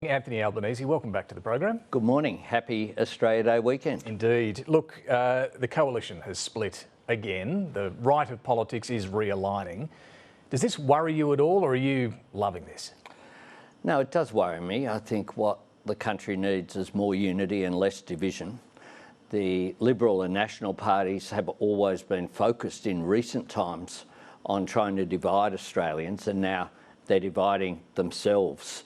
Anthony Albanese, welcome back to the program. Good morning. Happy Australia Day weekend. Indeed. Look, the coalition has split again. The right of politics is realigning. Does this worry you at all, or are you loving this? No, it does worry me. I think what the country needs is more unity and less division. The Liberal and National parties have always been focused in recent times on trying to divide Australians, and now they're dividing themselves.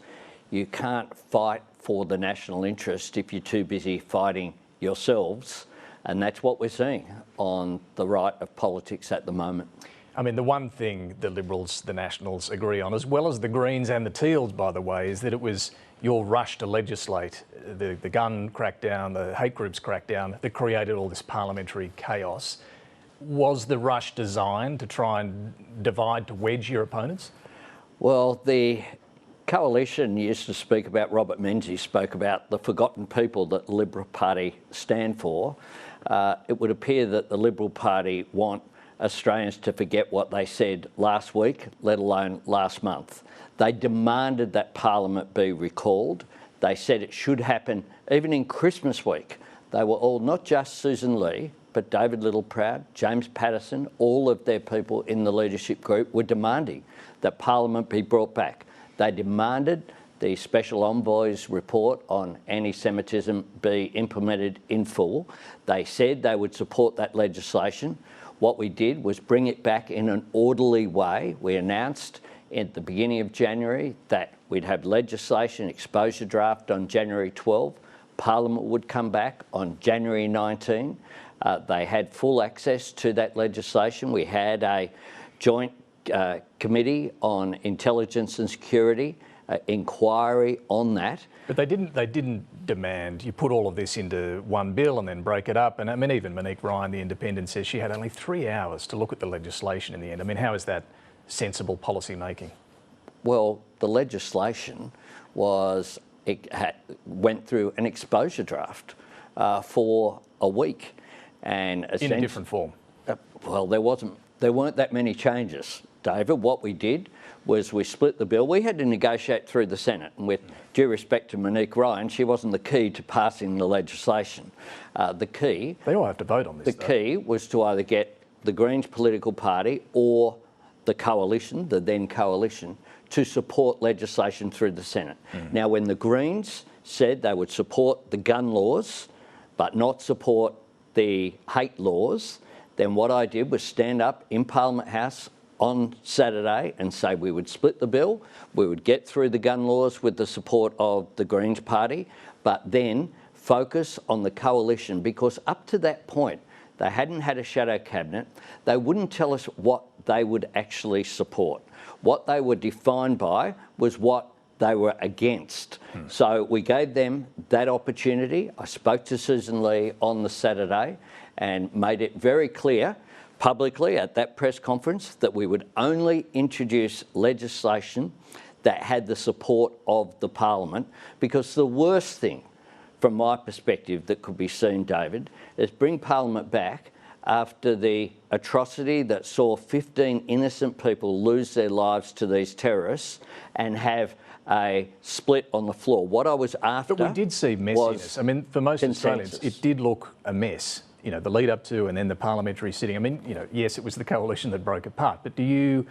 You can't fight for the national interest if you're too busy fighting yourselves, and that's what we're seeing on the right of politics at the moment. I mean, the one thing the Liberals, the Nationals agree on, as well as the Greens and the Teals, by the way, is that it was your rush to legislate the gun crackdown, the hate groups crackdown, that created all this parliamentary chaos. Was the rush designed to try and divide, to wedge your opponents? Well, the coalition used to speak about, Robert Menzies spoke about the forgotten people that the Liberal Party stand for. It would appear that the Liberal Party want Australians to forget what they said last week, let alone last month. They demanded that Parliament be recalled. They said it should happen even in Christmas week. They were all, not just Susan Lee, but David Littleproud, James Patterson, all of their people in the leadership group were demanding that Parliament be brought back. They demanded the Special Envoy's report on anti-Semitism be implemented in full. They said they would support that legislation. What we did was bring it back in an orderly way. We announced at the beginning of January that we'd have legislation exposure draft on January 12. Parliament would come back on January 19. They had full access to that legislation. We had a joint committee on intelligence and security inquiry on that. But they didn't demand you put all of this into one bill and then break it up. And I mean, even Monique Ryan, the Independent, says she had only 3 hours to look at the legislation in the end. I mean, how is that sensible policy making? Well, the legislation went through an exposure draft for a week, and in a different form. Well, there weren't that many changes, David. What we did was we split the bill. We had to negotiate through the Senate, and with due respect to Monique Ryan, she wasn't the key to passing the legislation. The key... They all have to vote on this, The key was to either get the Greens political party or the coalition, the then coalition, to support legislation through the Senate. Now, when the Greens said they would support the gun laws, but not support the hate laws, then what I did was stand up in Parliament House on Saturday and say we would split the bill, we would get through the gun laws with the support of the Greens party, but then focus on the coalition, because up to that point they hadn't had a shadow cabinet. They wouldn't tell us what they would actually support. What they were defined by was what they were against. So we gave them that opportunity. I spoke to Susan Lee on the Saturday and made it very clear publicly at that press conference that we would only introduce legislation that had the support of the Parliament, because the worst thing from my perspective that could be seen, David, is bring Parliament back after the atrocity that saw 15 innocent people lose their lives to these terrorists and have a split on the floor. What I was after... But we did see messiness. I mean, for most Australians, it did look a mess. You know, the lead up to and then the parliamentary sitting. I mean, you know, yes, it was the coalition that broke apart, but do you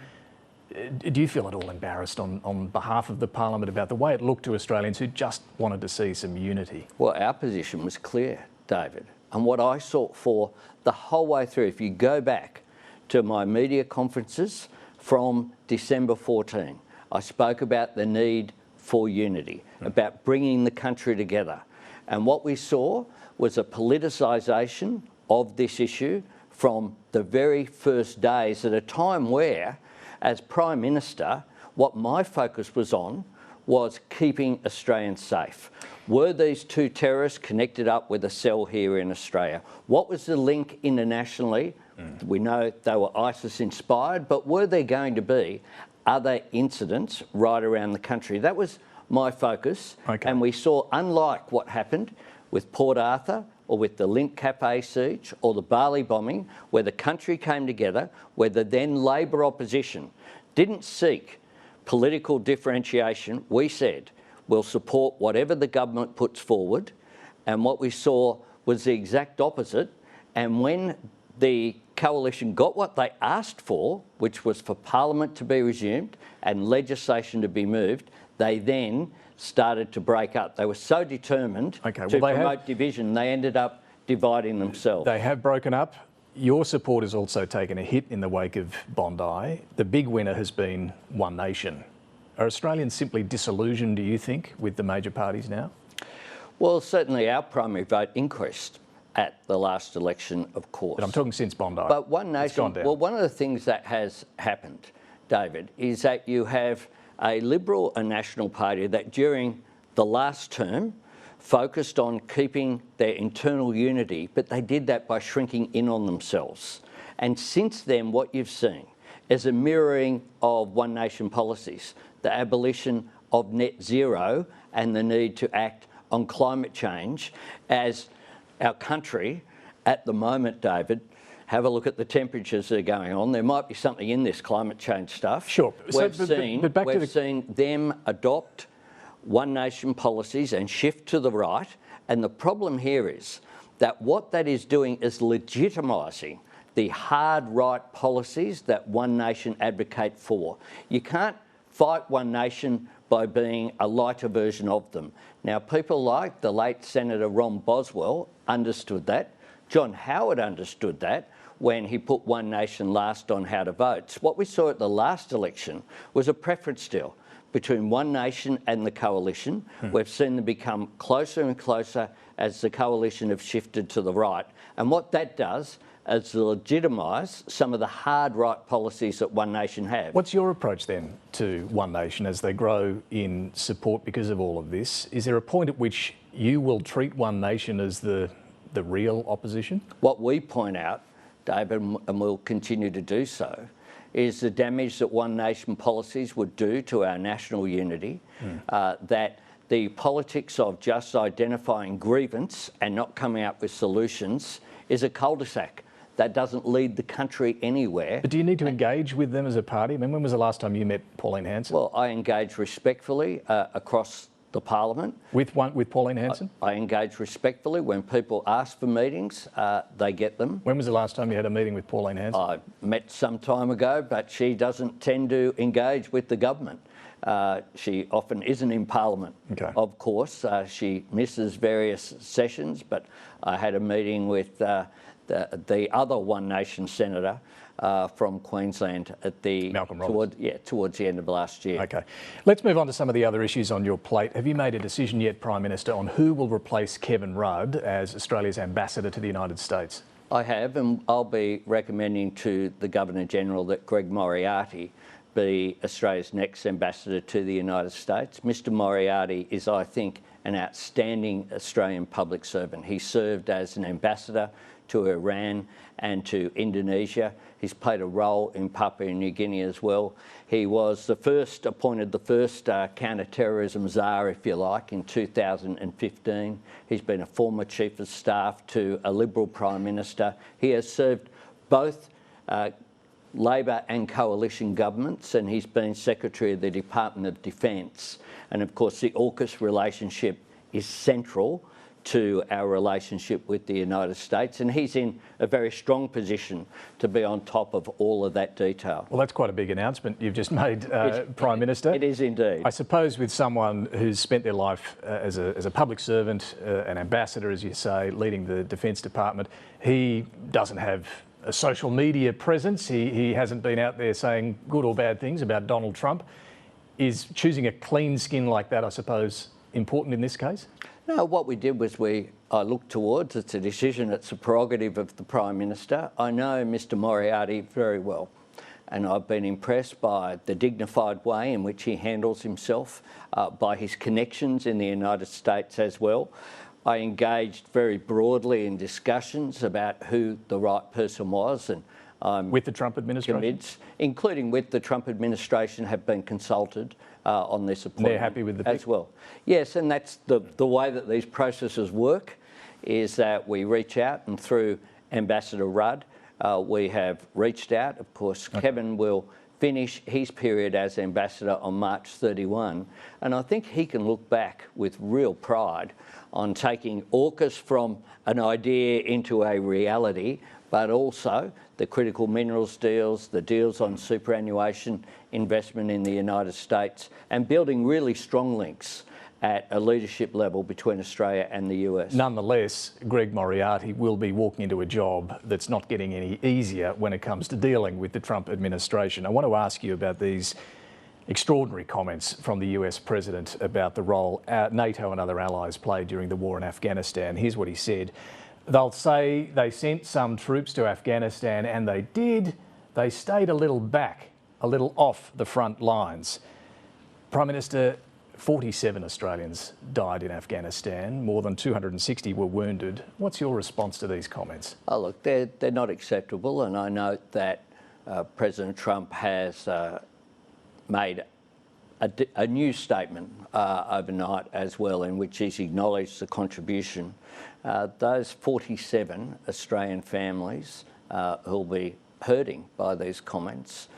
feel at all embarrassed on behalf of the Parliament about the way it looked to Australians who just wanted to see some unity? Well, our position was clear, David, and what I sought for the whole way through, if you go back to my media conferences from December 14, I spoke about the need for unity, about bringing the country together. And what we saw was a politicisation of this issue from the very first days, at a time where, as Prime Minister, what my focus was on was keeping Australians safe. Were these two terrorists connected up with a cell here in Australia? What was the link internationally? We know they were ISIS-inspired, but were there going to be other incidents right around the country? That was my focus. Okay. And we saw, unlike what happened with Port Arthur or with the Link Cafe siege or the Bali bombing, where the country came together, where the then Labor opposition didn't seek political differentiation. We said will support whatever the government puts forward. And what we saw was the exact opposite. And when the coalition got what they asked for, which was for Parliament to be resumed and legislation to be moved, they then started to break up. They were so determined to promote division, they ended up dividing themselves. They have broken up. Your support has also taken a hit in the wake of Bondi. The big winner has been One Nation. Are Australians simply disillusioned, do you think, with the major parties now? Well, certainly our primary vote increased at the last election, of course. But I'm talking since Bondi. But One Nation, well, one of the things that has happened, David, is that you have a Liberal and National Party that during the last term focused on keeping their internal unity, but they did that by shrinking in on themselves. And since then, what you've seen is a mirroring of One Nation policies, the abolition of net zero and the need to act on climate change as our country at the moment, David, have a look at the temperatures that are going on. There might be something in this climate change stuff. Sure. We've seen them adopt One Nation policies and shift to the right. And the problem here is that what that is doing is legitimising the hard right policies that One Nation advocate for. You can't fight One Nation by being a lighter version of them. Now, people like the late Senator Ron Boswell understood that. John Howard understood that when he put One Nation last on how to vote. What we saw at the last election was a preference deal between One Nation and the coalition. We've seen them become closer and closer as the coalition have shifted to the right. And what that does is legitimise some of the hard right policies that One Nation have. What's your approach then to One Nation as they grow in support because of all of this? Is there a point at which you will treat One Nation as the real opposition? What we point out, David, and we'll continue to do so, is the damage that One Nation policies would do to our national unity, that the politics of just identifying grievance and not coming up with solutions is a cul-de-sac that doesn't lead the country anywhere. But do you need to engage with them as a party? I mean, when was the last time you met Pauline Hanson? Well, I engage respectfully across the Parliament. With Pauline Hanson? I engage respectfully. When people ask for meetings, they get them. When was the last time you had a meeting with Pauline Hanson? I met some time ago, but she doesn't tend to engage with the government. She often isn't in Parliament, of course. She misses various sessions, but I had a meeting with the other One Nation senator from Queensland at towards the end of last year. Okay. Let's move on to some of the other issues on your plate. Have you made a decision yet, Prime Minister, on who will replace Kevin Rudd as Australia's ambassador to the United States? I have, and I'll be recommending to the Governor-General that Greg Moriarty be Australia's next ambassador to the United States. Mr Moriarty is, I think, an outstanding Australian public servant. He served as an ambassador to Iran and to Indonesia. He's played a role in Papua New Guinea as well. He was appointed the first counter-terrorism czar, if you like, in 2015. He's been a former chief of staff to a Liberal Prime Minister. He has served both Labor and coalition governments, and he's been Secretary of the Department of Defence. And of course, the AUKUS relationship is central to our relationship with the United States, and he's in a very strong position to be on top of all of that detail. Well, that's quite a big announcement you've just made, Prime Minister. It is indeed. I suppose with someone who's spent their life as a public servant, an ambassador, as you say, leading the Defence Department, he doesn't have a social media presence. He hasn't been out there saying good or bad things about Donald Trump. Is choosing a clean skin like that, I suppose, important in this case? No, what we did was I looked towards, it's a decision, it's a prerogative of the Prime Minister. I know Mr Moriarty very well, and I've been impressed by the dignified way in which he handles himself, by his connections in the United States as well. I engaged very broadly in discussions about who the right person was, and with the Trump administration? Including with the Trump administration, have been consulted on this appointment. They're happy with the pick? As well. Yes, and that's the way that these processes work, is that we reach out, and through Ambassador Rudd, we have reached out. Of course, Kevin will finish his period as ambassador on March 31. And I think he can look back with real pride on taking AUKUS from an idea into a reality, but also the critical minerals deals, the deals on superannuation investment in the United States, and building really strong links at a leadership level between Australia and the US. Nonetheless, Greg Moriarty will be walking into a job that's not getting any easier when it comes to dealing with the Trump administration. I want to ask you about these extraordinary comments from the US president about the role NATO and other allies played during the war in Afghanistan. Here's what he said. They'll say they sent some troops to Afghanistan, and they did. They stayed a little back, a little off the front lines. Prime Minister, 47 Australians died in Afghanistan. More than 260 were wounded. What's your response to these comments? Oh, look, they're not acceptable, and I note that President Trump has made a new statement overnight as well, in which he's acknowledged the contribution. Those 47 Australian families who'll be hurting by these comments,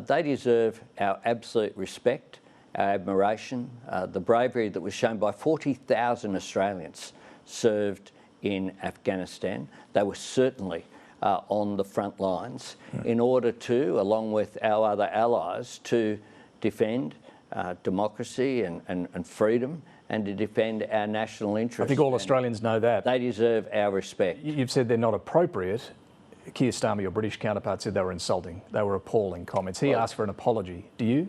they deserve our absolute respect, our admiration, the bravery that was shown by 40,000 Australians served in Afghanistan. They were certainly on the front lines in order to, along with our other allies, to defend democracy and freedom, and to defend our national interests. I think all Australians know that. They deserve our respect. You've said they're not appropriate. Keir Starmer, your British counterpart, said they were insulting. They were appalling comments. He asked for an apology. Do you?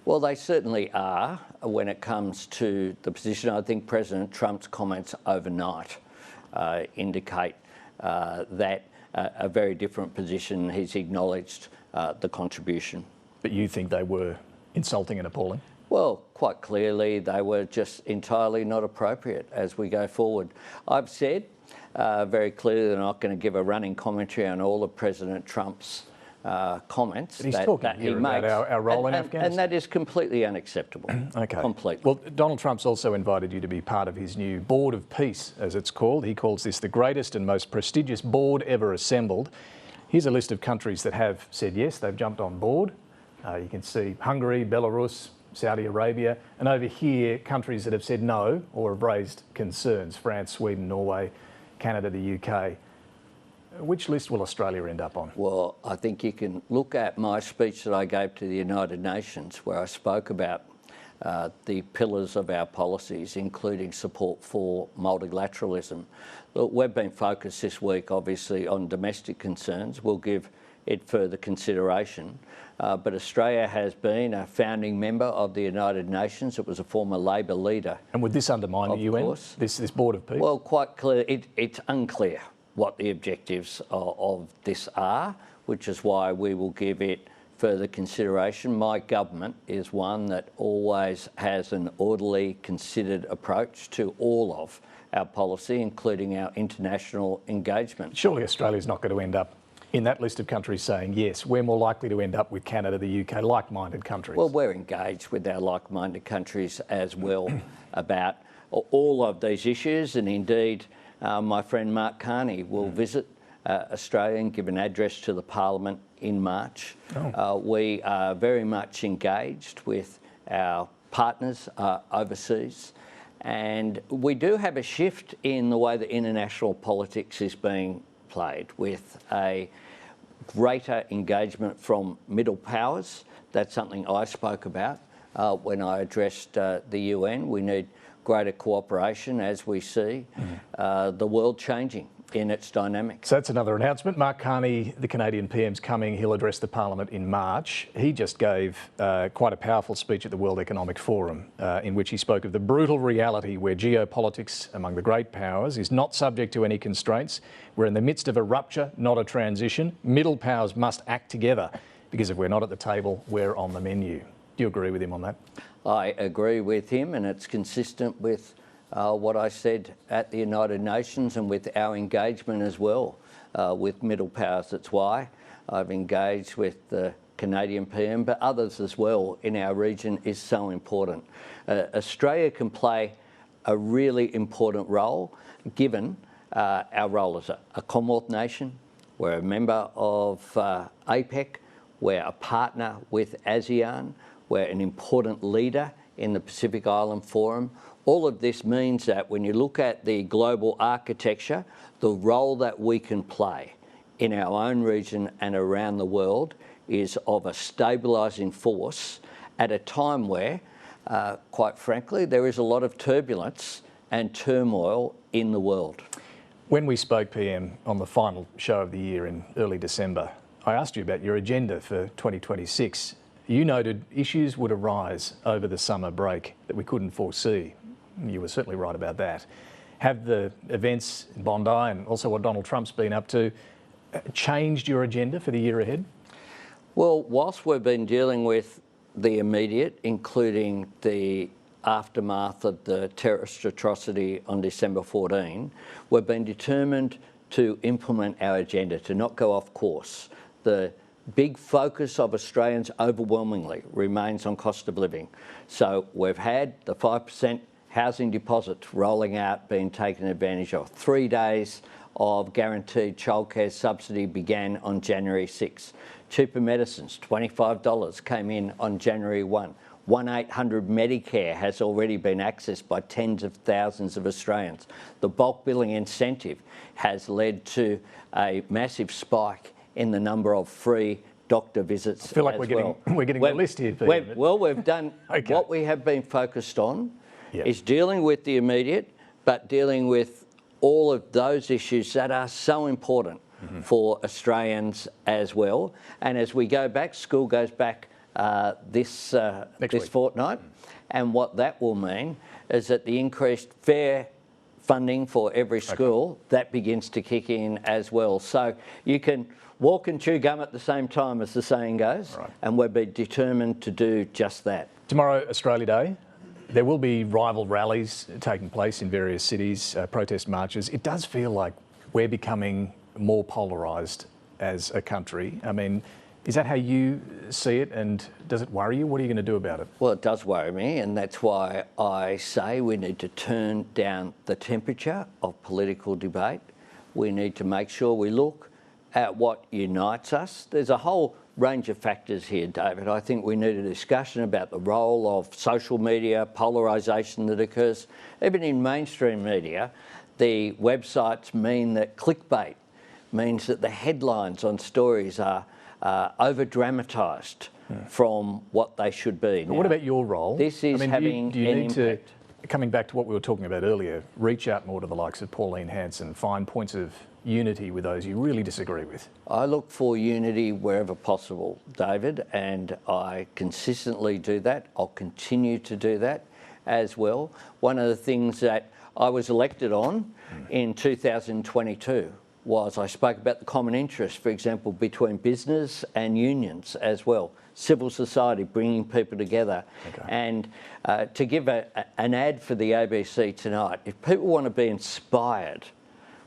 Well, they certainly are when it comes to the position. I think President Trump's comments overnight indicate that a very different position. He's acknowledged the contribution. But you think they were insulting and appalling? Well, quite clearly they were just entirely not appropriate as we go forward. I've said very clearly that I'm not going to give a running commentary on all of President Trump's comments but he's talking that he about makes. Our role in Afghanistan. And that is completely unacceptable. Okay. Completely. Well, Donald Trump's also invited you to be part of his new Board of Peace, as it's called. He calls this the greatest and most prestigious board ever assembled. Here's a list of countries that have said yes, they've jumped on board. You can see Hungary, Belarus, Saudi Arabia, and over here, countries that have said no or have raised concerns: France, Sweden, Norway, Canada, the UK. Which list will Australia end up on? Well, I think you can look at my speech that I gave to the United Nations, where I spoke about the pillars of our policies, including support for multilateralism. Look, we've been focused this week, obviously, on domestic concerns. We'll give it further consideration. But Australia has been a founding member of the United Nations. It was a former Labor leader. And would this undermine the UN, this Board of Peace? Well, quite clear. It's unclear what the objectives of this are, which is why we will give it further consideration. My government is one that always has an orderly, considered approach to all of our policy, including our international engagement. Surely Australia's not going to end up in that list of countries saying yes. We're more likely to end up with Canada, the UK, like-minded countries. Well, we're engaged with our like-minded countries as well about all of these issues, and indeed my friend Mark Carney will visit Australia and give an address to the Parliament in March. We are very much engaged with our partners overseas, and we do have a shift in the way that international politics is being played, with a greater engagement from middle powers. That's something I spoke about when I addressed the UN. We need greater cooperation as we see the world changing in its dynamics. So that's another announcement. Mark Carney, the Canadian PM's coming. He'll address the Parliament in March. He just gave quite a powerful speech at the World Economic Forum in which he spoke of the brutal reality where geopolitics among the great powers is not subject to any constraints. We're in the midst of a rupture, not a transition. Middle powers must act together because if we're not at the table, we're on the menu. Do you agree with him on that? I agree with him, and it's consistent with what I said at the United Nations and with our engagement as well with middle powers. That's why I've engaged with the Canadian PM, but others as well in our region is so important. Australia can play a really important role given our role as a Commonwealth nation. We're a member of APEC. We're a partner with ASEAN. We're an important leader in the Pacific Island Forum. All of this means that when you look at the global architecture, the role that we can play in our own region and around the world is of a stabilising force at a time where, quite frankly, there is a lot of turbulence and turmoil in the world. When we spoke, PM, on the final show of the year in early December, I asked you about your agenda for 2026. You noted issues would arise over the summer break that we couldn't foresee. You were certainly right about that. Have the events in Bondi and also what Donald Trump's been up to changed your agenda for the year ahead? Well, whilst we've been dealing with the immediate, including the aftermath of the terrorist atrocity on December 14, we've been determined to implement our agenda, to not go off course. The big focus of Australians overwhelmingly remains on cost of living. So we've had the 5% housing deposit rolling out, being taken advantage of. 3 days of guaranteed childcare subsidy began on January 6. Cheaper medicines, $25, came in on January 1. 1-800 Medicare has already been accessed by tens of thousands of Australians. The bulk billing incentive has led to a massive spike in the number of free doctor visits. I feel like we're getting the list here, Peter. Well, we've done Okay. What we have been focused on is dealing with the immediate, but dealing with all of those issues that are so important for Australians as well. And as we go back, school goes back this fortnight, and what that will mean is that the increased fair funding for every school, that begins to kick in as well. So you can walk and chew gum at the same time, as the saying goes, and we'll be determined to do just that. Tomorrow, Australia Day. There will be rival rallies taking place in various cities, protest marches. It does feel like we're becoming more polarised as a country. I mean, is that how you see it, and does it worry you? What are you going to do about it? Well, it does worry me, and that's why I say we need to turn down the temperature of political debate. We need to make sure we look at what unites us. There's a whole range of factors here, David. I think we need a discussion about the role of social media, polarisation that occurs. Even in mainstream media, the websites mean that clickbait means that the headlines on stories are over-dramatised from what they should be. But what about your role? This is having do you an need impact. Coming back to what we were talking about earlier, reach out more to the likes of Pauline Hanson, find points of unity with those you really disagree with? I look for unity wherever possible, David, and I consistently do that. I'll continue to do that as well. One of the things that I was elected on in 2022 was I spoke about the common interest, for example, between business and unions as well, civil society, bringing people together. And to give an ad for the ABC tonight, if people want to be inspired,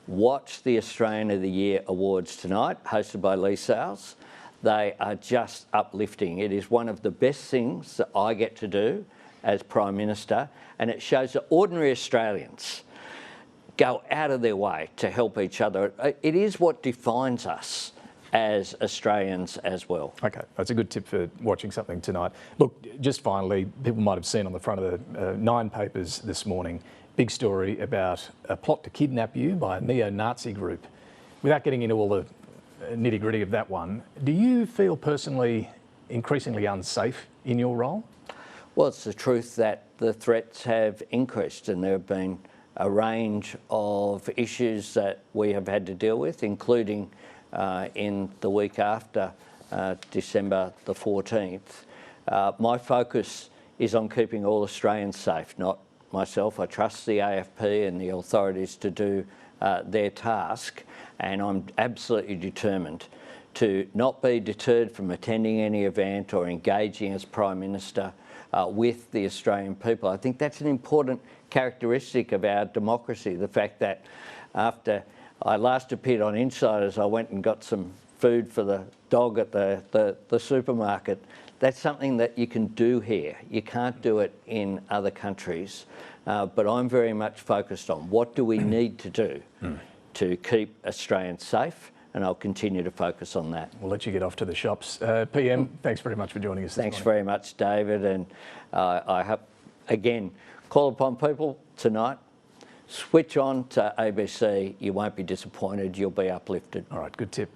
watch the Australian of the Year Awards tonight, hosted by Lee Sales. They are just uplifting. It is one of the best things that I get to do as Prime Minister, and it shows that ordinary Australians go out of their way to help each other. It is what defines us as Australians as well. Okay, that's a good tip for watching something tonight. Look, just finally, people might have seen on the front of the Nine papers this morning, big story about a plot to kidnap you by a neo-Nazi group. Without getting into all the nitty-gritty of that one, do you feel personally increasingly unsafe in your role? Well, it's the truth that the threats have increased, and there have been a range of issues that we have had to deal with, including in the week after December the 14th. My focus is on keeping all Australians safe, not myself. I trust the AFP and the authorities to do their task, and I'm absolutely determined to not be deterred from attending any event or engaging as Prime Minister with the Australian people. I think that's an important characteristic of our democracy, the fact that after I last appeared on Insiders, I went and got some food for the dog at the supermarket. That's something that you can do here. You can't do it in other countries. But I'm very much focused on what do we need to do to keep Australians safe. and I'll continue to focus on that. We'll let you get off to the shops. PM, thanks very much for joining us this Thanks morning. very much, David, and I hope, again, call upon people tonight. Switch on to ABC. You won't be disappointed. You'll be uplifted. All right, good tip.